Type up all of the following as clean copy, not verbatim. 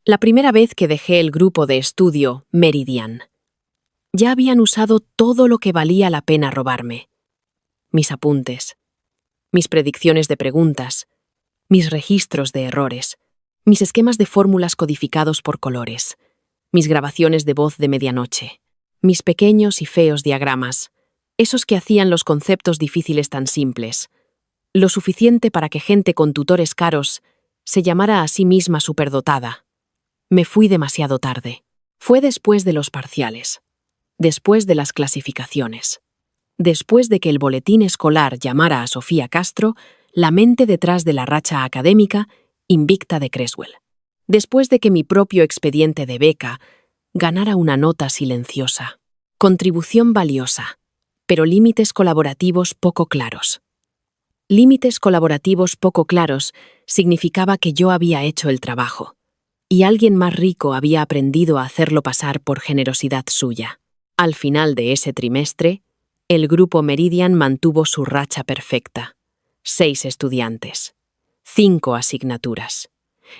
La primera vez que dejé el grupo de estudio Meridian. Ya habían usado todo lo que valía la pena robarme. Mis apuntes, mis predicciones de preguntas, mis registros de errores, mis esquemas de fórmulas codificados por colores, mis grabaciones de voz de medianoche, mis pequeños y feos diagramas, esos que hacían los conceptos difíciles tan simples, lo suficiente para que gente con tutores caros se llamara a sí misma superdotada. Me fui demasiado tarde. Fue después de los parciales, después de las clasificaciones, después de que el boletín escolar llamara a Sofía Castro la mente detrás de la racha académica invicta de Creswell, después de que mi propio expediente de beca ganara una nota silenciosa, contribución valiosa, pero límites colaborativos poco claros. Límites colaborativos poco claros significaba que yo había hecho el trabajo, y alguien más rico había aprendido a hacerlo pasar por generosidad suya. Al final de ese trimestre, el grupo Meridian mantuvo su racha perfecta. 6 estudiantes, 5 asignaturas,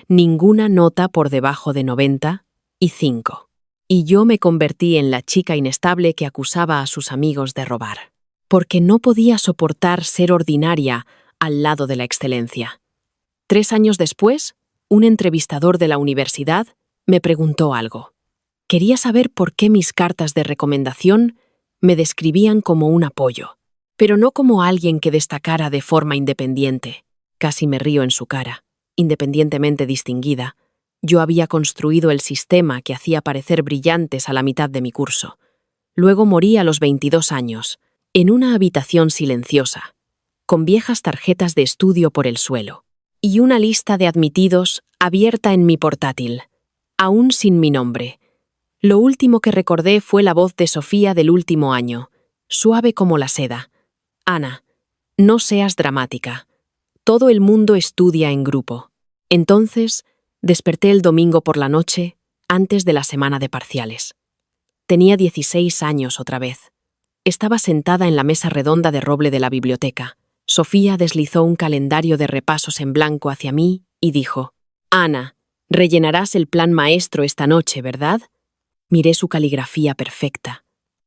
ninguna nota por debajo de 90 y 5. Y yo me convertí en la chica inestable que acusaba a sus amigos de robar, porque no podía soportar ser ordinaria al lado de la excelencia. 3 años después, un entrevistador de la universidad me preguntó algo. Quería saber por qué mis cartas de recomendación me describían como un apoyo, pero no como alguien que destacara de forma independiente. Casi me río en su cara. Independientemente distinguida, yo había construido el sistema que hacía parecer brillantes a la mitad de mi curso. Luego morí a los 22 años, en una habitación silenciosa, con viejas tarjetas de estudio por el suelo, y una lista de admitidos abierta en mi portátil, aún sin mi nombre. Lo último que recordé fue la voz de Sofía del último año, suave como la seda. Ana, no seas dramática. Todo el mundo estudia en grupo. Entonces, desperté el domingo por la noche, antes de la semana de parciales. Tenía 16 años otra vez. Estaba sentada en la mesa redonda de roble de la biblioteca. Sofía deslizó un calendario de repasos en blanco hacia mí y dijo: «Ana, rellenarás el plan maestro esta noche, ¿verdad?» Miré su caligrafía perfecta,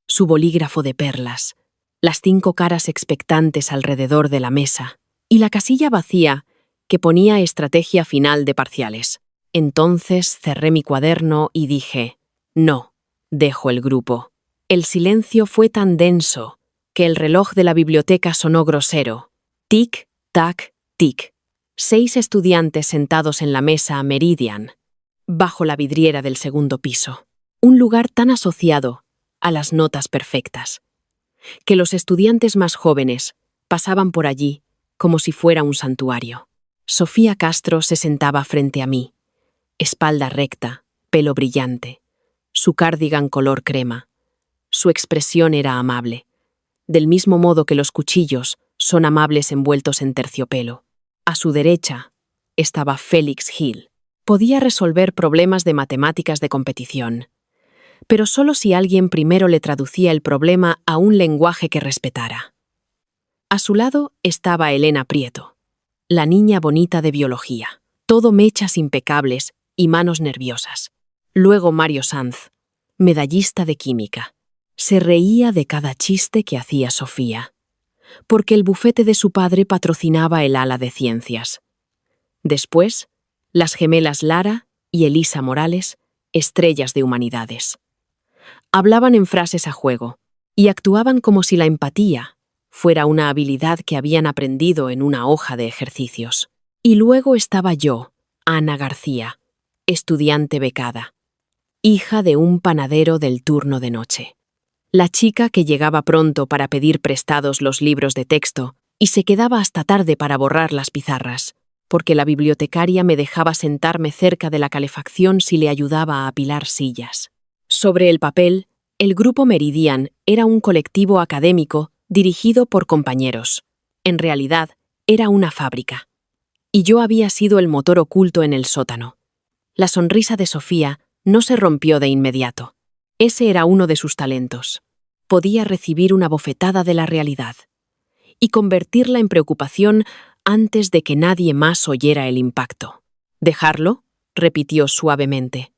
su bolígrafo de perlas, las 5 caras expectantes alrededor de la mesa y la casilla vacía que ponía estrategia final de parciales. Entonces cerré mi cuaderno y dije: «No, dejo el grupo». El silencio fue tan denso que el reloj de la biblioteca sonó grosero. Tic, tac, tic. 6 estudiantes sentados en la mesa Meridian, bajo la vidriera del segundo piso. Un lugar tan asociado a las notas perfectas, que los estudiantes más jóvenes pasaban por allí como si fuera un santuario. Sofía Castro se sentaba frente a mí, espalda recta, pelo brillante, su cardigan color crema. Su expresión era amable, del mismo modo que los cuchillos son amables envueltos en terciopelo. A su derecha estaba Félix Hill. Podía resolver problemas de matemáticas de competición, pero solo si alguien primero le traducía el problema a un lenguaje que respetara. A su lado estaba Elena Prieto, la niña bonita de biología, todo mechas impecables y manos nerviosas. Luego Mario Sanz, medallista de química. Se reía de cada chiste que hacía Sofía, porque el bufete de su padre patrocinaba el ala de ciencias. Después, las gemelas Lara y Elisa Morales, estrellas de humanidades. Hablaban en frases a juego y actuaban como si la empatía fuera una habilidad que habían aprendido en una hoja de ejercicios. Y luego estaba yo, Ana García, estudiante becada, hija de un panadero del turno de noche. La chica que llegaba pronto para pedir prestados los libros de texto y se quedaba hasta tarde para borrar las pizarras, porque la bibliotecaria me dejaba sentarme cerca de la calefacción si le ayudaba a apilar sillas. Sobre el papel, el grupo Meridian era un colectivo académico dirigido por compañeros. En realidad, era una fábrica. Y yo había sido el motor oculto en el sótano. La sonrisa de Sofía no se rompió de inmediato. Ese era uno de sus talentos. Podía recibir una bofetada de la realidad y convertirla en preocupación antes de que nadie más oyera el impacto. ¿Dejarlo? repitió suavemente.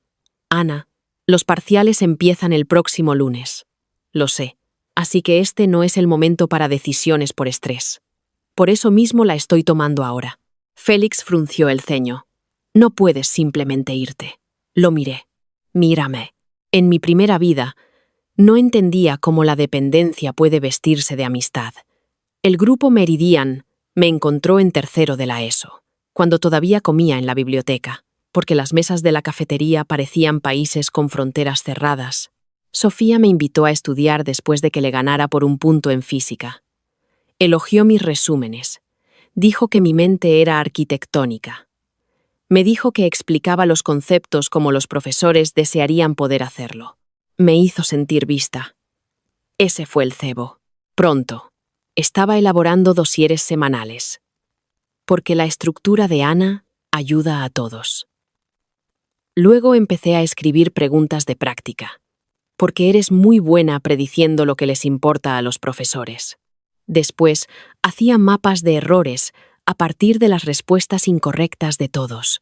Ana, los parciales empiezan el próximo lunes. Lo sé, así que este no es el momento para decisiones por estrés. Por eso mismo la estoy tomando ahora. Félix frunció el ceño. No puedes simplemente irte. Lo miré. Mírame. En mi primera vida, no entendía cómo la dependencia puede vestirse de amistad. El grupo Meridian me encontró en tercero de la ESO, cuando todavía comía en la biblioteca, porque las mesas de la cafetería parecían países con fronteras cerradas. Sofía me invitó a estudiar después de que le ganara por un punto en física. Elogió mis resúmenes. Dijo que mi mente era arquitectónica. Me dijo que explicaba los conceptos como los profesores desearían poder hacerlo. Me hizo sentir vista. Ese fue el cebo. Pronto. Estaba elaborando dosieres semanales. Porque la estructura de Ana ayuda a todos. Luego empecé a escribir preguntas de práctica. Porque eres muy buena prediciendo lo que les importa a los profesores. Después, hacía mapas de errores a partir de las respuestas incorrectas de todos,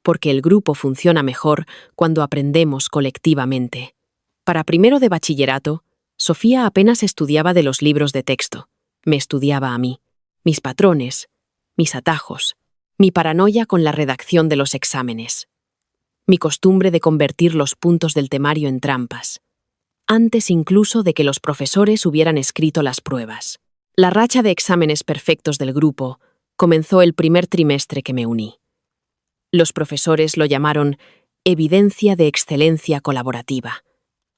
porque el grupo funciona mejor cuando aprendemos colectivamente. Para primero de bachillerato, Sofía apenas estudiaba de los libros de texto. Me estudiaba a mí, mis patrones, mis atajos, mi paranoia con la redacción de los exámenes, mi costumbre de convertir los puntos del temario en trampas, antes incluso de que los profesores hubieran escrito las pruebas. La racha de exámenes perfectos del grupo comenzó el primer trimestre que me uní. Los profesores lo llamaron evidencia de excelencia colaborativa.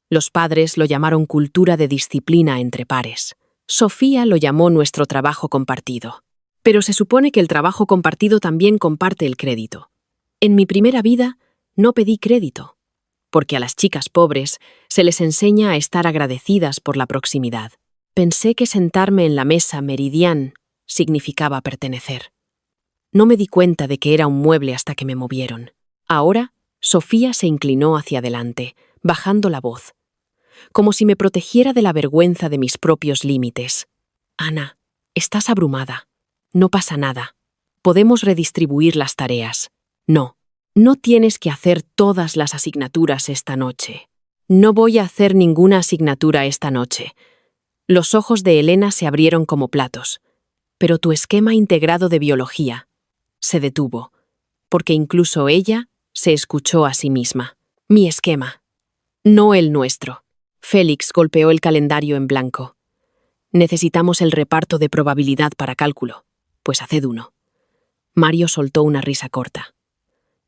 Los padres lo llamaron cultura de disciplina entre pares. Sofía lo llamó nuestro trabajo compartido. Pero se supone que el trabajo compartido también comparte el crédito. En mi primera vida no pedí crédito, porque a las chicas pobres se les enseña a estar agradecidas por la proximidad. Pensé que sentarme en la mesa Meridian significaba pertenecer. No me di cuenta de que era un mueble hasta que me movieron. Ahora, Sofía se inclinó hacia adelante, bajando la voz, como si me protegiera de la vergüenza de mis propios límites. Ana, estás abrumada. No pasa nada. Podemos redistribuir las tareas. No, no tienes que hacer todas las asignaturas esta noche. No voy a hacer ninguna asignatura esta noche. Los ojos de Elena se abrieron como platos, pero tu esquema integrado de biología se detuvo, porque incluso ella se escuchó a sí misma. Mi esquema, no el nuestro. Félix golpeó el calendario en blanco. Necesitamos el reparto de probabilidad para cálculo, pues haced uno. Mario soltó una risa corta.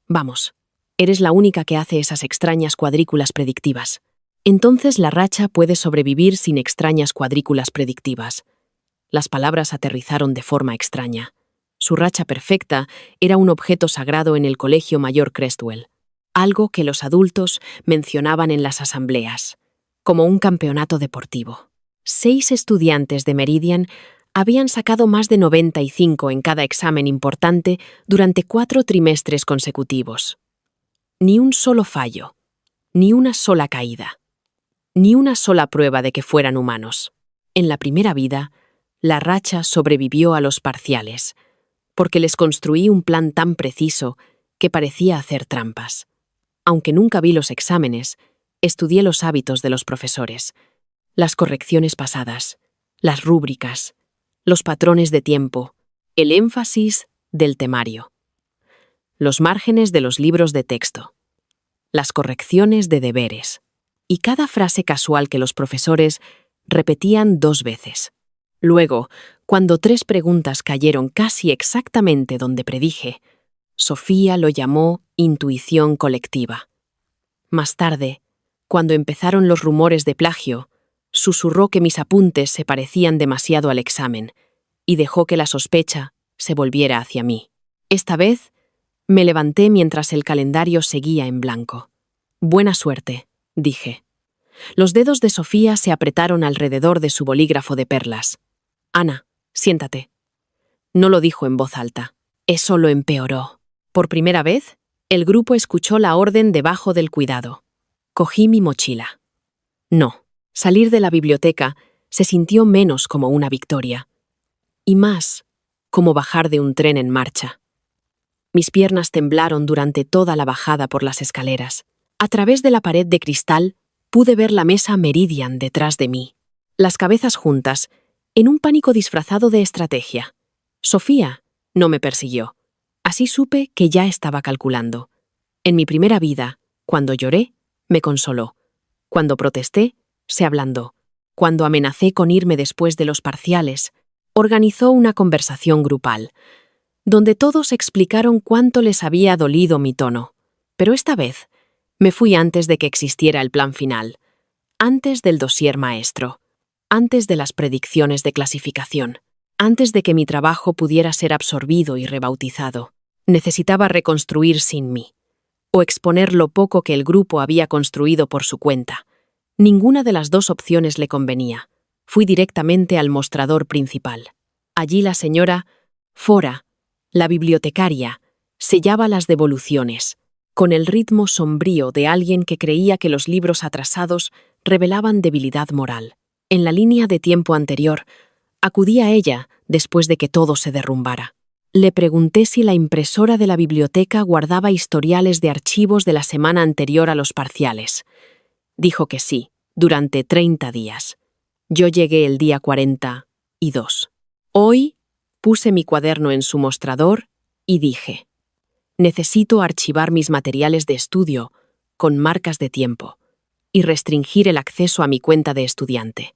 Vamos, eres la única que hace esas extrañas cuadrículas predictivas. Entonces la racha puede sobrevivir sin extrañas cuadrículas predictivas. Las palabras aterrizaron de forma extraña. Su racha perfecta era un objeto sagrado en el Colegio Mayor Crestwell, algo que los adultos mencionaban en las asambleas, como un campeonato deportivo. 6 estudiantes de Meridian habían sacado más de 95 en cada examen importante durante 4 trimestres consecutivos. Ni un solo fallo, ni una sola caída, ni una sola prueba de que fueran humanos. En la primera vida, la racha sobrevivió a los parciales, porque les construí un plan tan preciso que parecía hacer trampas. Aunque nunca vi los exámenes, estudié los hábitos de los profesores, las correcciones pasadas, las rúbricas, los patrones de tiempo, el énfasis del temario, los márgenes de los libros de texto, las correcciones de deberes y cada frase casual que los profesores repetían 2 veces. Luego, cuando 3 preguntas cayeron casi exactamente donde predije, Sofía lo llamó intuición colectiva. Más tarde, cuando empezaron los rumores de plagio, susurró que mis apuntes se parecían demasiado al examen y dejó que la sospecha se volviera hacia mí. Esta vez, me levanté mientras el calendario seguía en blanco. Buena suerte, dije. Los dedos de Sofía se apretaron alrededor de su bolígrafo de perlas. Ana, siéntate. No lo dijo en voz alta. Eso lo empeoró. Por primera vez, el grupo escuchó la orden debajo del cuidado. Cogí mi mochila. No, salir de la biblioteca se sintió menos como una victoria, y más como bajar de un tren en marcha. Mis piernas temblaron durante toda la bajada por las escaleras. A través de la pared de cristal pude ver la mesa Meridian detrás de mí. Las cabezas juntas, en un pánico disfrazado de estrategia. Sofía no me persiguió. Así supe que ya estaba calculando. En mi primera vida, cuando lloré, me consoló. Cuando protesté, se ablandó. Cuando amenacé con irme después de los parciales, organizó una conversación grupal, donde todos explicaron cuánto les había dolido mi tono. Pero esta vez, me fui antes de que existiera el plan final, antes del dossier maestro, antes de las predicciones de clasificación, antes de que mi trabajo pudiera ser absorbido y rebautizado. Necesitaba reconstruir sin mí, o exponer lo poco que el grupo había construido por su cuenta. Ninguna de las dos opciones le convenía. Fui directamente al mostrador principal. Allí la señora Fora, la bibliotecaria, sellaba las devoluciones, con el ritmo sombrío de alguien que creía que los libros atrasados revelaban debilidad moral. En la línea de tiempo anterior, acudí a ella después de que todo se derrumbara. Le pregunté si la impresora de la biblioteca guardaba historiales de archivos de la semana anterior a los parciales. Dijo que sí, durante 30 días. Yo llegué el día 42. Hoy puse mi cuaderno en su mostrador y dije: necesito archivar mis materiales de estudio con marcas de tiempo y restringir el acceso a mi cuenta de estudiante.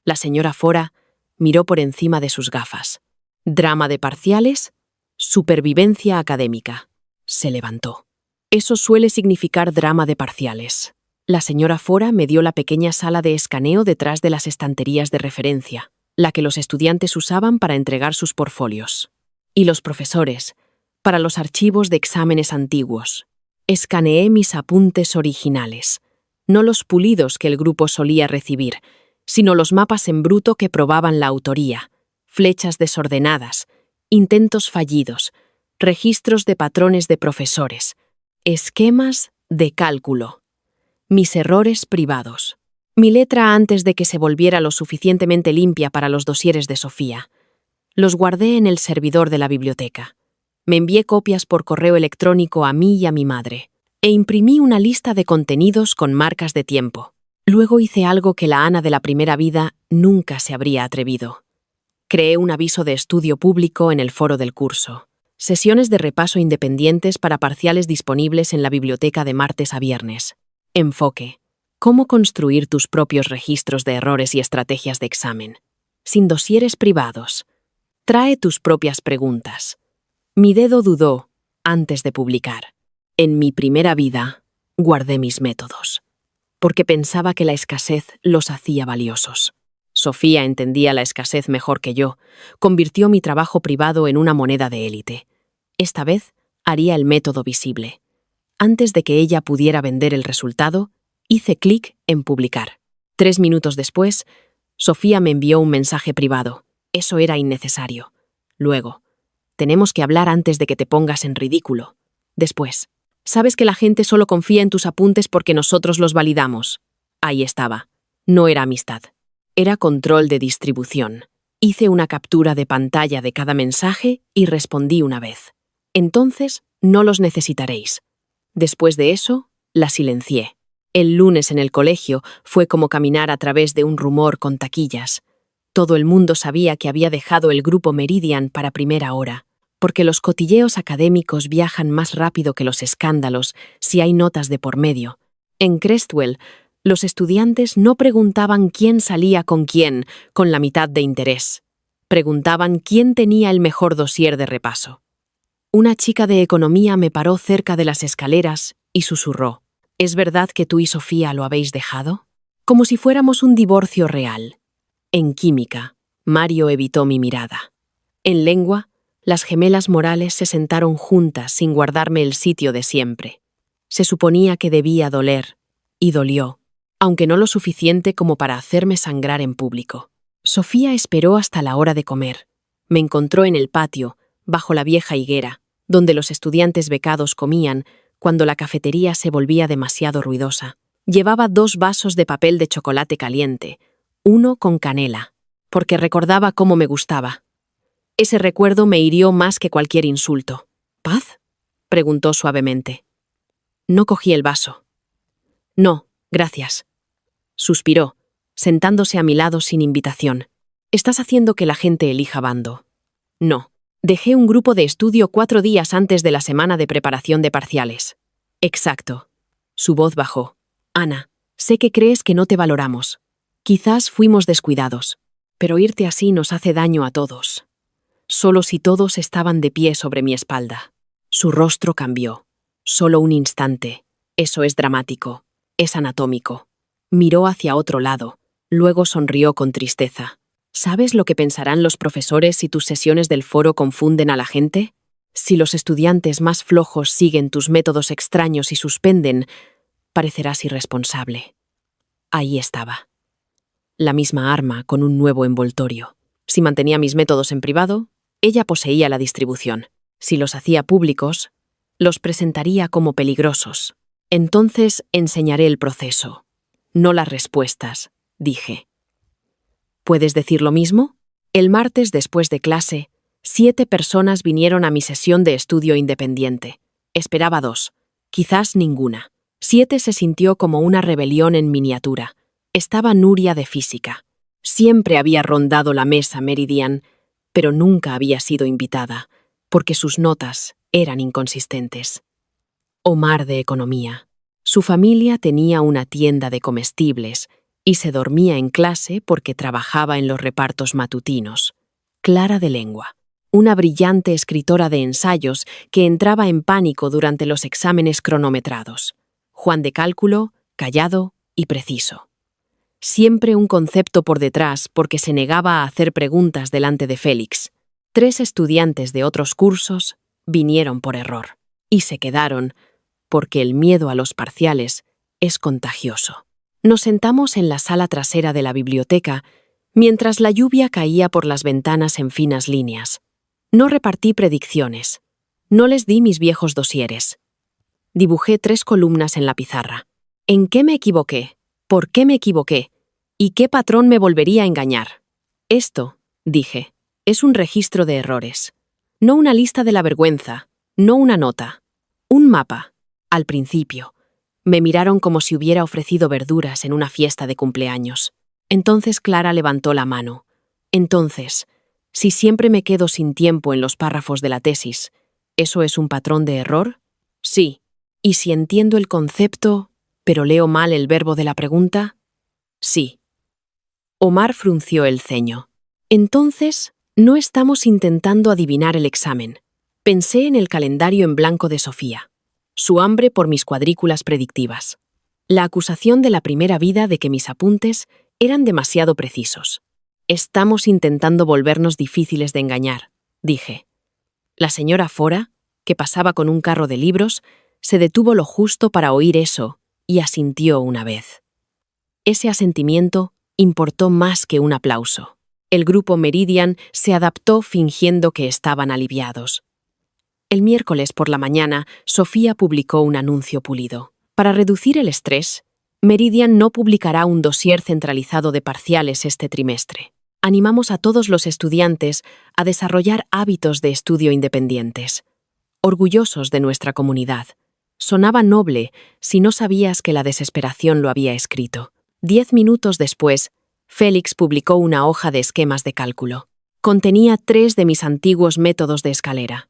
La señora Fora miró por encima de sus gafas. ¿Drama de parciales? Supervivencia académica. Se levantó. Eso suele significar drama de parciales. La señora Fora me dio la pequeña sala de escaneo detrás de las estanterías de referencia, la que los estudiantes usaban para entregar sus portfolios. Y los profesores, para los archivos de exámenes antiguos. Escaneé mis apuntes originales, no los pulidos que el grupo solía recibir, sino los mapas en bruto que probaban la autoría, flechas desordenadas, intentos fallidos, registros de patrones de profesores, esquemas de cálculo, mis errores privados, mi letra antes de que se volviera lo suficientemente limpia para los dosieres de Sofía. Los guardé en el servidor de la biblioteca. Me envié copias por correo electrónico a mí y a mi madre, e imprimí una lista de contenidos con marcas de tiempo. Luego hice algo que la Ana de la primera vida nunca se habría atrevido. Creé un aviso de estudio público en el foro del curso. Sesiones de repaso independientes para parciales disponibles en la biblioteca de martes a viernes. Enfoque: cómo construir tus propios registros de errores y estrategias de examen. Sin dosieres privados. Trae tus propias preguntas. Mi dedo dudó antes de publicar. En mi primera vida, guardé mis métodos, porque pensaba que la escasez los hacía valiosos. Sofía entendía la escasez mejor que yo, convirtió mi trabajo privado en una moneda de élite. Esta vez haría el método visible. Antes de que ella pudiera vender el resultado, hice clic en publicar. 3 minutos después, Sofía me envió un mensaje privado. Eso era innecesario. Luego: tenemos que hablar antes de que te pongas en ridículo. Después: sabes que la gente solo confía en tus apuntes porque nosotros los validamos. Ahí estaba. No era amistad. Era control de distribución. Hice una captura de pantalla de cada mensaje y respondí una vez. Entonces, no los necesitaréis. Después de eso, la silencié. El lunes en el colegio fue como caminar a través de un rumor con taquillas. Todo el mundo sabía que había dejado el grupo Meridian para primera hora, porque los cotilleos académicos viajan más rápido que los escándalos si hay notas de por medio. En Crestwell, los estudiantes no preguntaban quién salía con quién con la mitad de interés. Preguntaban quién tenía el mejor dossier de repaso. Una chica de economía me paró cerca de las escaleras y susurró: ¿es verdad que tú y Sofía lo habéis dejado? Como si fuéramos un divorcio real. En química, Mario evitó mi mirada. En lengua, las gemelas Morales se sentaron juntas sin guardarme el sitio de siempre. Se suponía que debía doler, y dolió, aunque no lo suficiente como para hacerme sangrar en público. Sofía esperó hasta la hora de comer. Me encontró en el patio, bajo la vieja higuera, donde los estudiantes becados comían cuando la cafetería se volvía demasiado ruidosa. Llevaba 2 vasos de papel de chocolate caliente, uno con canela, porque recordaba cómo me gustaba. Ese recuerdo me hirió más que cualquier insulto. ¿Paz? Preguntó suavemente. No cogí el vaso. No, gracias. Suspiró, sentándose a mi lado sin invitación. Estás haciendo que la gente elija bando. No. Dejé un grupo de estudio 4 días antes de la semana de preparación de parciales. Exacto. Su voz bajó. Ana, sé que crees que no te valoramos. Quizás fuimos descuidados, pero irte así nos hace daño a todos. Solo si todos estaban de pie sobre mi espalda. Su rostro cambió. Solo un instante. Eso es dramático. Es anatómico. Miró hacia otro lado. Luego sonrió con tristeza. ¿Sabes lo que pensarán los profesores si tus sesiones del foro confunden a la gente? Si los estudiantes más flojos siguen tus métodos extraños y suspenden, parecerás irresponsable. Ahí estaba. La misma arma con un nuevo envoltorio. Si mantenía mis métodos en privado, ella poseía la distribución. Si los hacía públicos, los presentaría como peligrosos. Entonces enseñaré el proceso, no las respuestas, dije. ¿Puedes decir lo mismo? El martes después de clase, 7 personas vinieron a mi sesión de estudio independiente. Esperaba 2, quizás ninguna. 7 se sintió como una rebelión en miniatura. Estaba Nuria de física. Siempre había rondado la mesa Meridian, pero nunca había sido invitada, porque sus notas eran inconsistentes. Omar de economía. Su familia tenía una tienda de comestibles y se dormía en clase porque trabajaba en los repartos matutinos. Clara de lengua, una brillante escritora de ensayos que entraba en pánico durante los exámenes cronometrados. Juan de cálculo, callado y preciso. Siempre un concepto por detrás porque se negaba a hacer preguntas delante de Félix. 3 estudiantes de otros cursos vinieron por error y se quedaron porque el miedo a los parciales es contagioso. Nos sentamos en la sala trasera de la biblioteca mientras la lluvia caía por las ventanas en finas líneas. No repartí predicciones. No les di mis viejos dosieres. Dibujé 3 columnas en la pizarra. ¿En qué me equivoqué? ¿Por qué me equivoqué? ¿Y qué patrón me volvería a engañar? Esto, dije, es un registro de errores. No una lista de la vergüenza, no una nota. Un mapa. Al principio, me miraron como si hubiera ofrecido verduras en una fiesta de cumpleaños. Entonces Clara levantó la mano. Entonces, si siempre me quedo sin tiempo en los párrafos de la tesis, ¿eso es un patrón de error? Sí. ¿Y si entiendo el concepto, pero leo mal el verbo de la pregunta? Sí. Omar frunció el ceño. Entonces, no estamos intentando adivinar el examen. Pensé en el calendario en blanco de Sofía. Su hambre por mis cuadrículas predictivas. La acusación de la primera vida de que mis apuntes eran demasiado precisos. Estamos intentando volvernos difíciles de engañar, dije. La señora Fora, que pasaba con un carro de libros, se detuvo lo justo para oír eso y asintió una vez. Ese asentimiento importó más que un aplauso. El grupo Meridian se adaptó fingiendo que estaban aliviados. El miércoles por la mañana, Sofía publicó un anuncio pulido. Para reducir el estrés, Meridian no publicará un dossier centralizado de parciales este trimestre. Animamos a todos los estudiantes a desarrollar hábitos de estudio independientes. Orgullosos de nuestra comunidad. Sonaba noble si no sabías que la desesperación lo había escrito. 10 minutos después, Félix publicó una hoja de esquemas de cálculo. Contenía 3 de mis antiguos métodos de escalera,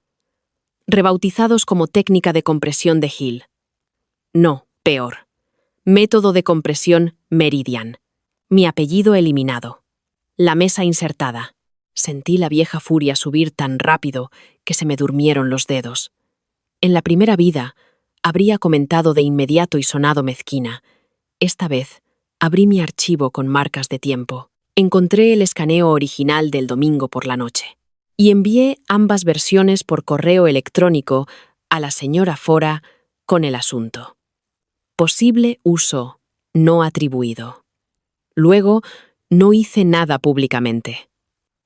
rebautizados como técnica de compresión de Hill. No, peor. Método de compresión Meridian. Mi apellido eliminado. La mesa insertada. Sentí la vieja furia subir tan rápido que se me durmieron los dedos. En la primera vida, habría comentado de inmediato y sonado mezquina. Esta vez, abrí mi archivo con marcas de tiempo. Encontré el escaneo original del domingo por la noche. Y envié ambas versiones por correo electrónico a la señora Fora con el asunto. Posible uso no atribuido. Luego, no hice nada públicamente.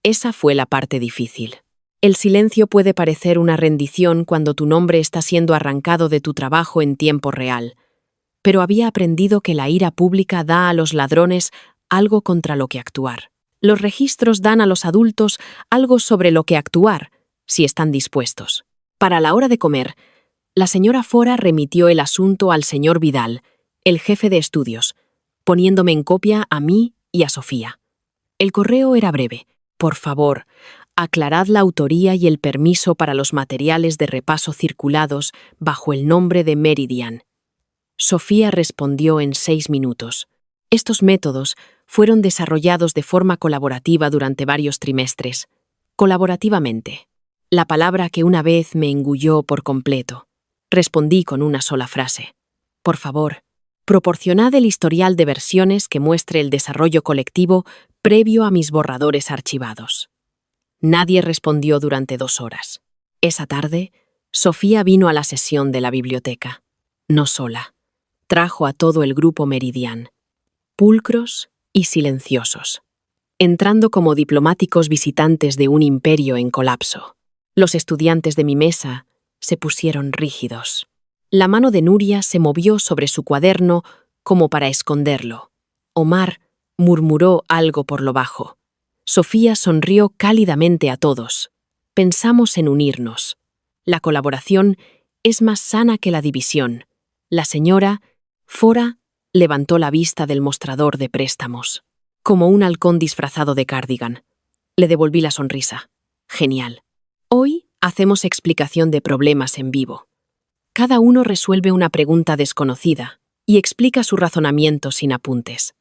Esa fue la parte difícil. El silencio puede parecer una rendición cuando tu nombre está siendo arrancado de tu trabajo en tiempo real, pero había aprendido que la ira pública da a los ladrones algo contra lo que actuar. Los registros dan a los adultos algo sobre lo que actuar, si están dispuestos. Para la hora de comer, La señora Fora remitió el asunto al señor Vidal, el jefe de estudios, poniéndome en copia a mí y a Sofía. El correo era breve. Por favor, aclarad la autoría y el permiso para los materiales de repaso circulados bajo el nombre de Meridian. Sofía respondió en 6 minutos. Estos métodos fueron desarrollados de forma colaborativa durante varios trimestres. Colaborativamente. La palabra que una vez me engulló por completo. Respondí con una sola frase. Por favor, proporcionad el historial de versiones que muestre el desarrollo colectivo previo a mis borradores archivados. Nadie respondió durante 2 horas. Esa tarde, Sofía vino a la sesión de la biblioteca. No sola. Trajo a todo el grupo Meridian. Pulcros y silenciosos. Entrando como diplomáticos visitantes de un imperio en colapso. Los estudiantes de mi mesa se pusieron rígidos. La mano de Nuria se movió sobre su cuaderno como para esconderlo. Omar murmuró algo por lo bajo. Sofía sonrió cálidamente a todos. Pensamos en unirnos. La colaboración es más sana que la división. La señora Fora levantó la vista del mostrador de préstamos, como un halcón disfrazado de cardigan. Le devolví la sonrisa. Genial. Hoy hacemos explicación de problemas en vivo. Cada uno resuelve una pregunta desconocida y explica su razonamiento sin apuntes.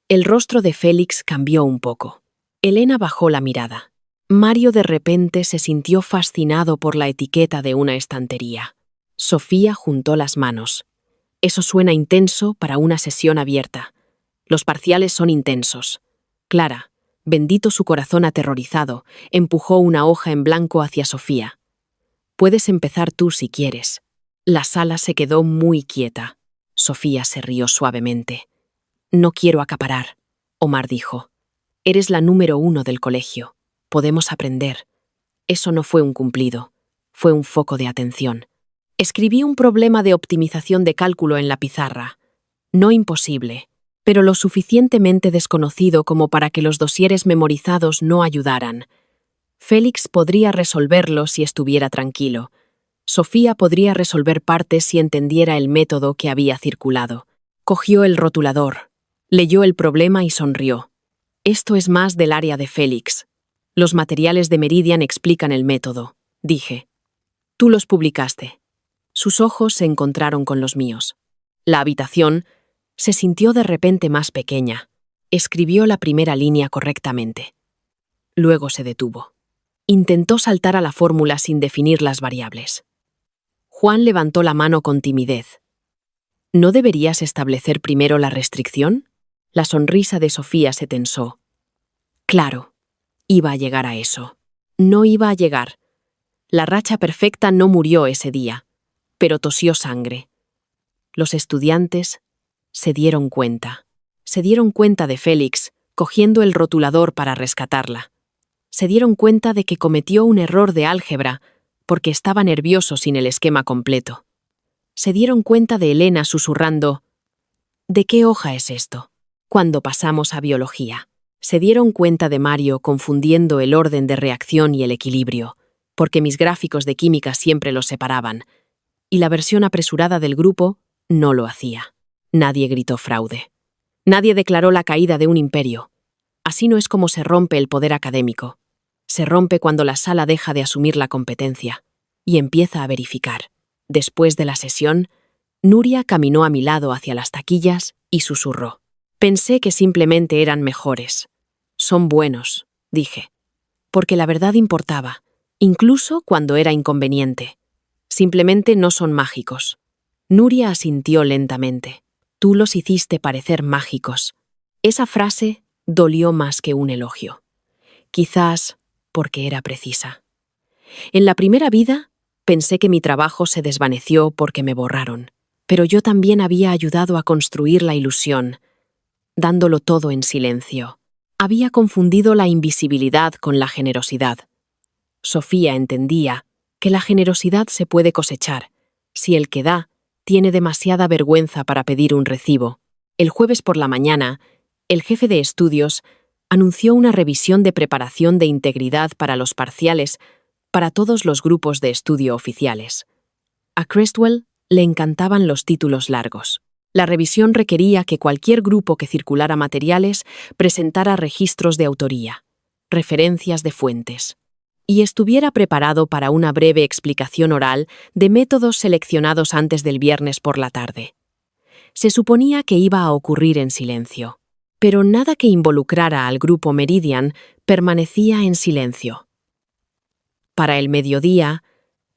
El rostro de Félix cambió un poco. Elena bajó la mirada. Mario de repente se sintió fascinado por la etiqueta de una estantería. Sofía juntó las manos. Eso suena intenso para una sesión abierta. Los parciales son intensos. Clara, bendito su corazón aterrorizado, empujó una hoja en blanco hacia Sofía. Puedes empezar tú si quieres. La sala se quedó muy quieta. Sofía se rió suavemente. No quiero acaparar, Omar dijo. Eres la número 1 del colegio. Podemos aprender. Eso no fue un cumplido. Fue un foco de atención. Escribí un problema de optimización de cálculo en la pizarra. No imposible, pero lo suficientemente desconocido como para que los dosieres memorizados no ayudaran. Félix podría resolverlo si estuviera tranquilo. Sofía podría resolver partes si entendiera el método que había circulado. Cogió el rotulador, leyó el problema y sonrió. Esto es más del área de Félix. Los materiales de Meridian explican el método, dije. Tú los publicaste. Sus ojos se encontraron con los míos. La habitación se sintió de repente más pequeña. Escribió la primera línea correctamente. Luego se detuvo. Intentó saltar a la fórmula sin definir las variables. Juan levantó la mano con timidez. ¿No deberías establecer primero la restricción? La sonrisa de Sofía se tensó. Claro, iba a llegar a eso. No iba a llegar. La racha perfecta no murió ese día, pero tosió sangre. Los estudiantes se dieron cuenta. Se dieron cuenta de Félix, cogiendo el rotulador para rescatarla. Se dieron cuenta de que cometió un error de álgebra porque estaba nervioso sin el esquema completo. Se dieron cuenta de Elena susurrando, ¿de qué hoja es esto?, cuando pasamos a biología. Se dieron cuenta de Mario confundiendo el orden de reacción y el equilibrio, porque mis gráficos de química siempre los separaban, y la versión apresurada del grupo no lo hacía. Nadie gritó fraude. Nadie declaró la caída de un imperio. Así no es como se rompe el poder académico. Se rompe cuando la sala deja de asumir la competencia y empieza a verificar. Después de la sesión, Nuria caminó a mi lado hacia las taquillas y susurró. Pensé que simplemente eran mejores. Son buenos, dije. Porque la verdad importaba, incluso cuando era inconveniente. Simplemente no son mágicos. Nuria asintió lentamente. Tú los hiciste parecer mágicos. Esa frase dolió más que un elogio. Quizás porque era precisa. En la primera vida, pensé que mi trabajo se desvaneció porque me borraron, pero yo también había ayudado a construir la ilusión, dándolo todo en silencio. Había confundido la invisibilidad con la generosidad. Sofía entendía que la generosidad se puede cosechar si el que da tiene demasiada vergüenza para pedir un recibo. El jueves por la mañana, el jefe de estudios anunció una revisión de preparación de integridad para los parciales para todos los grupos de estudio oficiales. A Cresswell le encantaban los títulos largos. La revisión requería que cualquier grupo que circulara materiales presentara registros de autoría, referencias de fuentes, y estuviera preparado para una breve explicación oral de métodos seleccionados antes del viernes por la tarde. Se suponía que iba a ocurrir en silencio, pero nada que involucrara al grupo Meridian permanecía en silencio. Para el mediodía,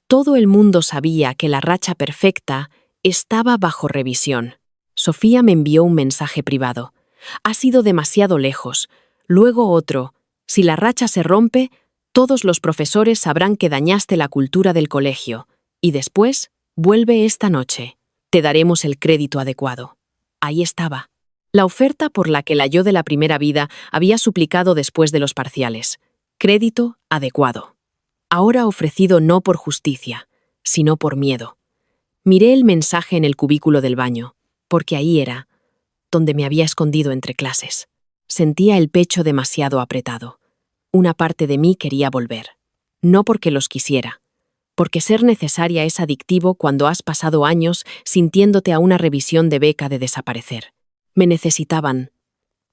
todo el mundo sabía que la racha perfecta estaba bajo revisión. Sofía me envió un mensaje privado. Ha sido demasiado lejos. Luego otro. Si la racha se rompe, todos los profesores sabrán que dañaste la cultura del colegio. Y después, vuelve esta noche. Te daremos el crédito adecuado. Ahí estaba. La oferta por la que la yo de la primera vida había suplicado después de los parciales. Crédito adecuado. Ahora ofrecido no por justicia, sino por miedo. Miré el mensaje en el cubículo del baño, porque ahí era, donde me había escondido entre clases. Sentía el pecho demasiado apretado. Una parte de mí quería volver. No porque los quisiera, porque ser necesaria es adictivo cuando has pasado años sintiéndote a una revisión de beca de desaparecer. Me necesitaban,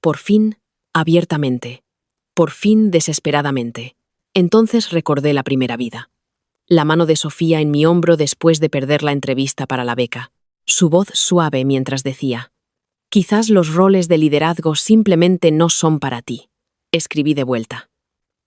por fin, abiertamente, por fin desesperadamente. Entonces recordé la primera vida. La mano de Sofía en mi hombro después de perder la entrevista para la beca. Su voz suave mientras decía: «Quizás los roles de liderazgo simplemente no son para ti». Escribí de vuelta: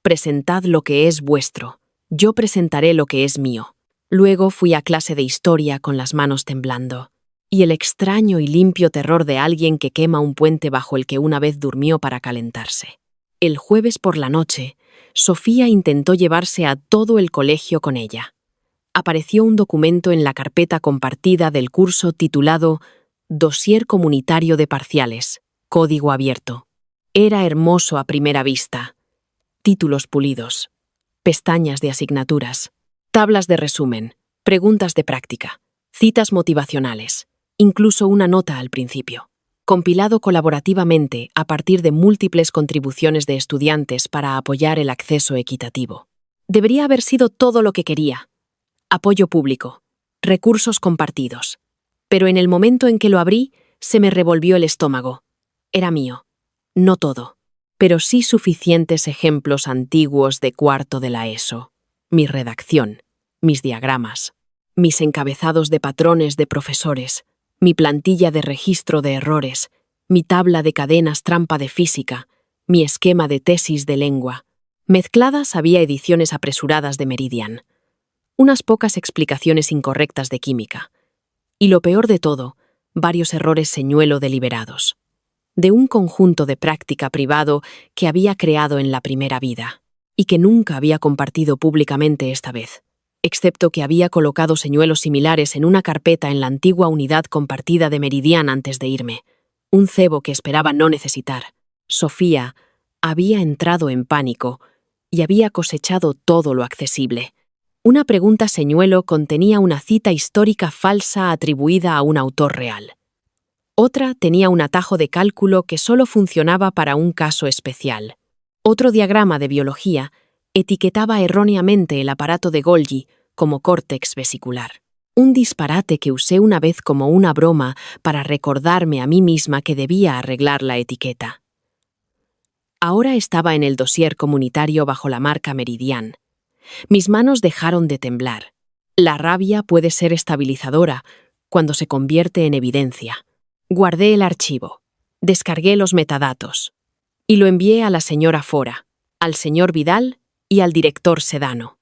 «Presentad lo que es vuestro. Yo presentaré lo que es mío». Luego fui a clase de historia con las manos temblando. Y el extraño y limpio terror de alguien que quema un puente bajo el que una vez durmió para calentarse. El jueves por la noche, Sofía intentó llevarse a todo el colegio con ella. Apareció un documento en la carpeta compartida del curso titulado Dossier Comunitario de Parciales, Código Abierto. Era hermoso a primera vista. Títulos pulidos, pestañas de asignaturas, tablas de resumen, preguntas de práctica, citas motivacionales, incluso una nota al principio. Compilado colaborativamente a partir de múltiples contribuciones de estudiantes para apoyar el acceso equitativo. Debería haber sido todo lo que quería. Apoyo público, recursos compartidos. Pero en el momento en que lo abrí, se me revolvió el estómago. Era mío. No todo, pero sí suficientes ejemplos antiguos de cuarto de la ESO. Mi redacción, mis diagramas, mis encabezados de patrones de profesores, mi plantilla de registro de errores, mi tabla de cadenas trampa de física, mi esquema de tesis de lengua. Mezcladas había ediciones apresuradas de Meridian, unas pocas explicaciones incorrectas de química, y lo peor de todo, varios errores señuelo deliberados, de un conjunto de práctica privado que había creado en la primera vida, y que nunca había compartido públicamente esta vez, excepto que había colocado señuelos similares en una carpeta en la antigua unidad compartida de Meridian antes de irme, un cebo que esperaba no necesitar. Sofía había entrado en pánico y había cosechado todo lo accesible. Una pregunta señuelo contenía una cita histórica falsa atribuida a un autor real. Otra tenía un atajo de cálculo que solo funcionaba para un caso especial. Otro diagrama de biología etiquetaba erróneamente el aparato de Golgi como córtex vesicular. Un disparate que usé una vez como una broma para recordarme a mí misma que debía arreglar la etiqueta. Ahora estaba en el dossier comunitario bajo la marca Meridian. Mis manos dejaron de temblar. La rabia puede ser estabilizadora cuando se convierte en evidencia. Guardé el archivo, descargué los metadatos y lo envié a la señora Fora, al señor Vidal y al director Sedano,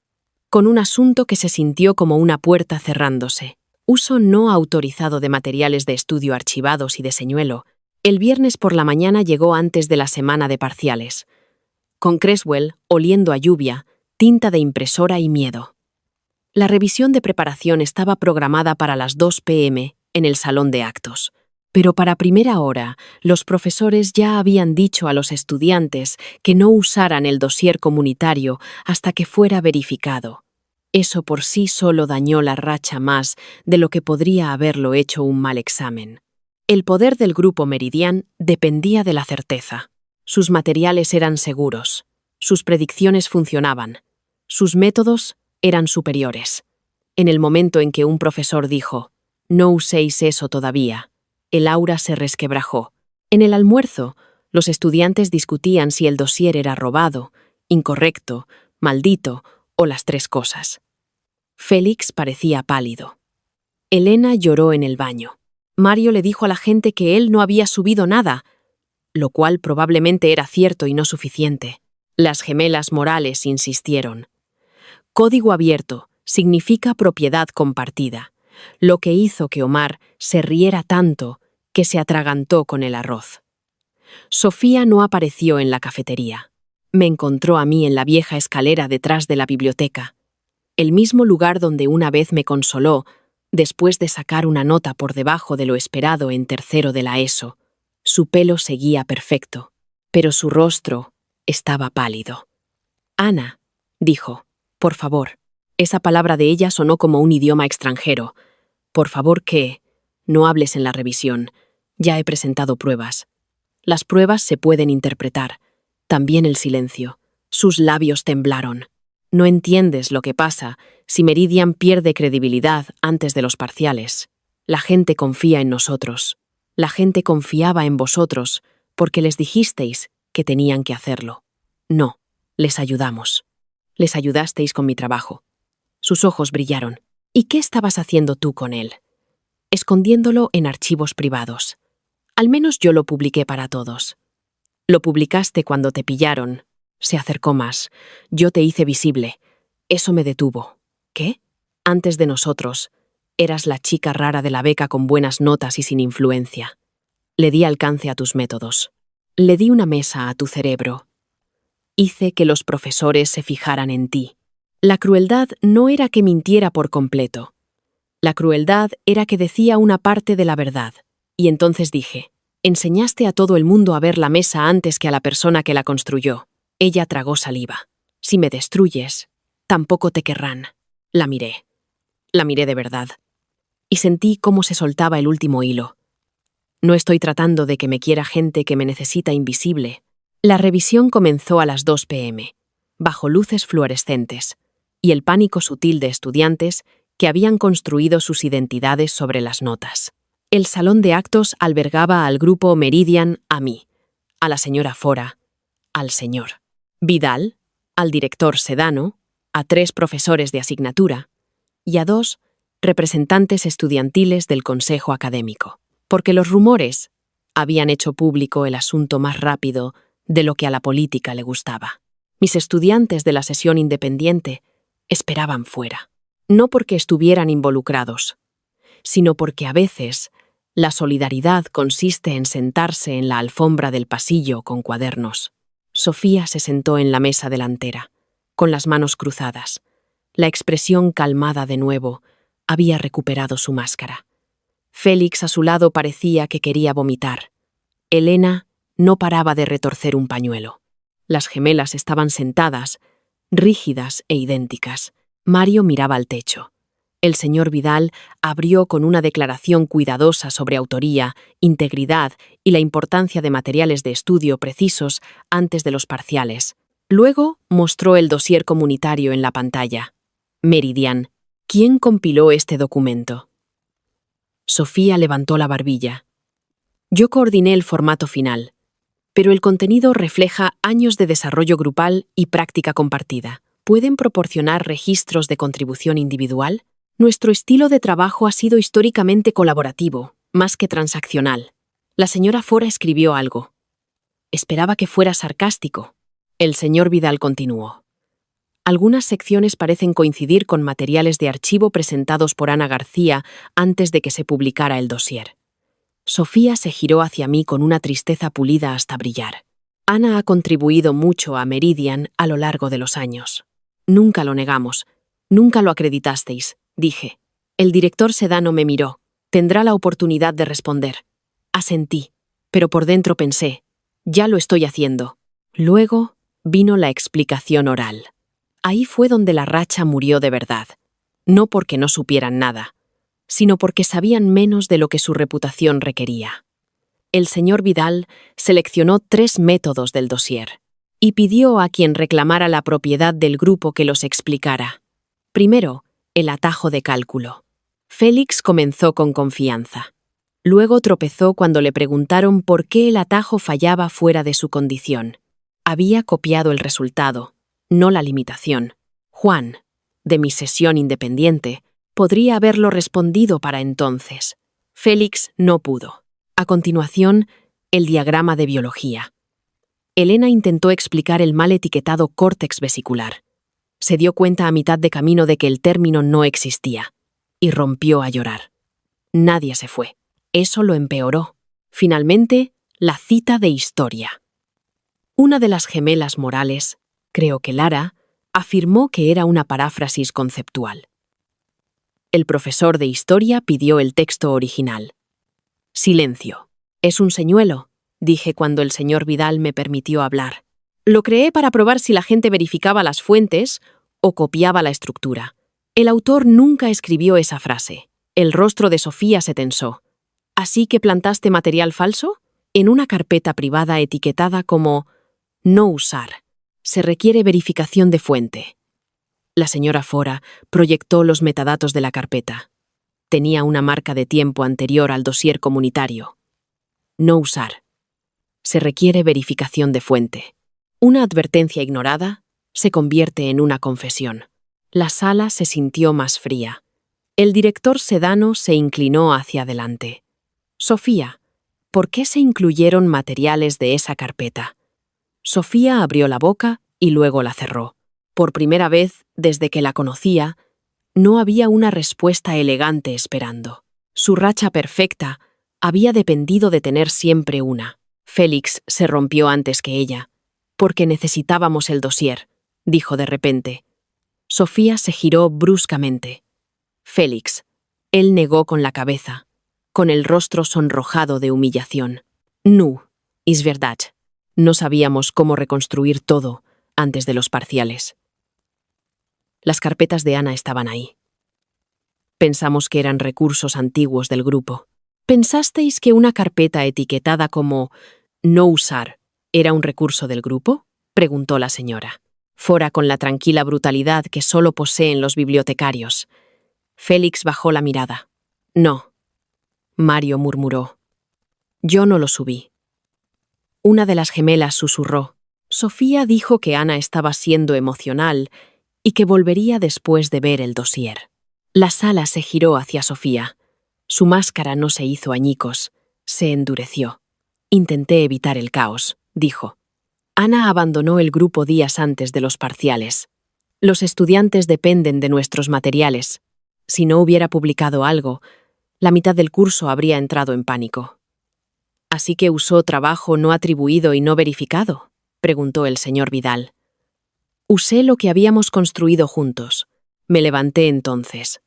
con un asunto que se sintió como una puerta cerrándose. Uso no autorizado de materiales de estudio archivados y de señuelo. El viernes por la mañana llegó antes de la semana de parciales, con Cresswell oliendo a lluvia, tinta de impresora y miedo. La revisión de preparación estaba programada para las 2 p.m. en el salón de actos. Pero para primera hora, los profesores ya habían dicho a los estudiantes que no usaran el dossier comunitario hasta que fuera verificado. Eso por sí solo dañó la racha más de lo que podría haberlo hecho un mal examen. El poder del grupo Meridian dependía de la certeza. Sus materiales eran seguros, sus predicciones funcionaban, sus métodos eran superiores. En el momento en que un profesor dijo, «No uséis eso todavía», el aura se resquebrajó. En el almuerzo, los estudiantes discutían si el dossier era robado, incorrecto, maldito o las tres cosas. Félix parecía pálido. Elena lloró en el baño. Mario le dijo a la gente que él no había subido nada, lo cual probablemente era cierto y no suficiente. Las gemelas Morales insistieron. Código abierto significa propiedad compartida, lo que hizo que Omar se riera tanto que se atragantó con el arroz. Sofía no apareció en la cafetería. Me encontró a mí en la vieja escalera detrás de la biblioteca, el mismo lugar donde una vez me consoló después de sacar una nota por debajo de lo esperado en tercero de la ESO. Su pelo seguía perfecto, pero su rostro estaba pálido. «Ana», dijo, «por favor». Esa palabra de ella sonó como un idioma extranjero. «Por favor, ¿qué? No hables en la revisión. Ya he presentado pruebas». Las pruebas se pueden interpretar. También el silencio. Sus labios temblaron. No entiendes lo que pasa si Meridian pierde credibilidad antes de los parciales. La gente confía en nosotros. La gente confiaba en vosotros porque les dijisteis que tenían que hacerlo. No, les ayudamos. Les ayudasteis con mi trabajo. Sus ojos brillaron. ¿Y qué estabas haciendo tú con él? Escondiéndolo en archivos privados. Al menos yo lo publiqué para todos. Lo publicaste cuando te pillaron. Se acercó más. Yo te hice visible. Eso me detuvo. ¿Qué? Antes de nosotros, eras la chica rara de la beca con buenas notas y sin influencia. Le di alcance a tus métodos. Le di una mesa a tu cerebro. Hice que los profesores se fijaran en ti. La crueldad no era que mintiera por completo. La crueldad era que decía una parte de la verdad. Y entonces dije, enseñaste a todo el mundo a ver la mesa antes que a la persona que la construyó. Ella tragó saliva. Si me destruyes, tampoco te querrán. La miré. La miré de verdad. Y sentí cómo se soltaba el último hilo. No estoy tratando de que me quiera gente que me necesita invisible. La revisión comenzó a las 2 p.m., bajo luces fluorescentes, y el pánico sutil de estudiantes que habían construido sus identidades sobre las notas. El salón de actos albergaba al grupo Meridian, a mí, a la señora Fora, al señor Vidal, al director Sedano, a 3 profesores de asignatura y a 2 representantes estudiantiles del consejo académico, porque los rumores habían hecho público el asunto más rápido de lo que a la política le gustaba. Mis estudiantes de la sesión independiente esperaban fuera, no porque estuvieran involucrados, sino porque a veces la solidaridad consiste en sentarse en la alfombra del pasillo con cuadernos. Sofía se sentó en la mesa delantera, con las manos cruzadas. La expresión calmada de nuevo había recuperado su máscara. Félix a su lado parecía que quería vomitar. Elena no paraba de retorcer un pañuelo. Las gemelas estaban sentadas, rígidas e idénticas. Mario miraba al techo. El señor Vidal abrió con una declaración cuidadosa sobre autoría, integridad y la importancia de materiales de estudio precisos antes de los parciales. Luego mostró el dossier comunitario en la pantalla. Meridian, ¿quién compiló este documento? Sofía levantó la barbilla. Yo coordiné el formato final, pero el contenido refleja años de desarrollo grupal y práctica compartida. ¿Pueden proporcionar registros de contribución individual? Nuestro estilo de trabajo ha sido históricamente colaborativo, más que transaccional. La señora Fora escribió algo. Esperaba que fuera sarcástico. El señor Vidal continuó. Algunas secciones parecen coincidir con materiales de archivo presentados por Ana García antes de que se publicara el dossier. Sofía se giró hacia mí con una tristeza pulida hasta brillar. Ana ha contribuido mucho a Meridian a lo largo de los años. Nunca lo negamos, nunca lo acreditasteis, dije. El director Sedano me miró. Tendrá la oportunidad de responder. Asentí, pero por dentro pensé, ya lo estoy haciendo. Luego vino la explicación oral. Ahí fue donde la racha murió de verdad. No porque no supieran nada, sino porque sabían menos de lo que su reputación requería. El señor Vidal seleccionó 3 métodos del dossier y pidió a quien reclamara la propiedad del grupo que los explicara. Primero, El atajo de cálculo. Félix comenzó con confianza. Luego tropezó cuando le preguntaron por qué el atajo fallaba fuera de su condición. Había copiado el resultado, no la limitación. Juan, de mi sesión independiente, podría haberlo respondido para entonces. Félix no pudo. A continuación, el diagrama de biología. Elena intentó explicar el mal etiquetado córtex vesicular. Se dio cuenta a mitad de camino de que el término no existía, y rompió a llorar. Nadie se fue. Eso lo empeoró. Finalmente, la cita de historia. Una de las gemelas Morales, creo que Lara, afirmó que era una paráfrasis conceptual. El profesor de historia pidió el texto original. Silencio. ¿Es un señuelo?, dije cuando el señor Vidal me permitió hablar. Lo creé para probar si la gente verificaba las fuentes o copiaba la estructura. El autor nunca escribió esa frase. El rostro de Sofía se tensó. ¿Así que plantaste material falso? En una carpeta privada etiquetada como «No usar». Se requiere verificación de fuente. La señora Fora proyectó los metadatos de la carpeta. Tenía una marca de tiempo anterior al dossier comunitario. No usar. Se requiere verificación de fuente. Una advertencia ignorada se convierte en una confesión. La sala se sintió más fría. El director Sedano se inclinó hacia adelante. Sofía, ¿por qué se incluyeron materiales de esa carpeta? Sofía abrió la boca y luego la cerró. Por primera vez, desde que la conocía, no había una respuesta elegante esperando. Su racha perfecta había dependido de tener siempre una. Félix se rompió antes que ella. Porque necesitábamos el dossier, dijo de repente. Sofía se giró bruscamente. Félix. Él negó con la cabeza, con el rostro sonrojado de humillación. No, es verdad. No sabíamos cómo reconstruir todo antes de los parciales. Las carpetas de Ana estaban ahí. Pensamos que eran recursos antiguos del grupo. ¿Pensasteis que una carpeta etiquetada como «no usar» era un recurso del grupo?, preguntó la señora. Fora con la tranquila brutalidad que solo poseen los bibliotecarios. Félix bajó la mirada. No. Mario murmuró. Yo no lo subí. Una de las gemelas susurró. Sofía dijo que Ana estaba siendo emocional y que volvería después de ver el dossier. La sala se giró hacia Sofía. Su máscara no se hizo añicos, se endureció. Intenté evitar el caos, dijo. Ana abandonó el grupo días antes de los parciales. Los estudiantes dependen de nuestros materiales. Si no hubiera publicado algo, la mitad del curso habría entrado en pánico. ¿Así que usó trabajo no atribuido y no verificado?, preguntó el señor Vidal. Usé lo que habíamos construido juntos. Me levanté entonces.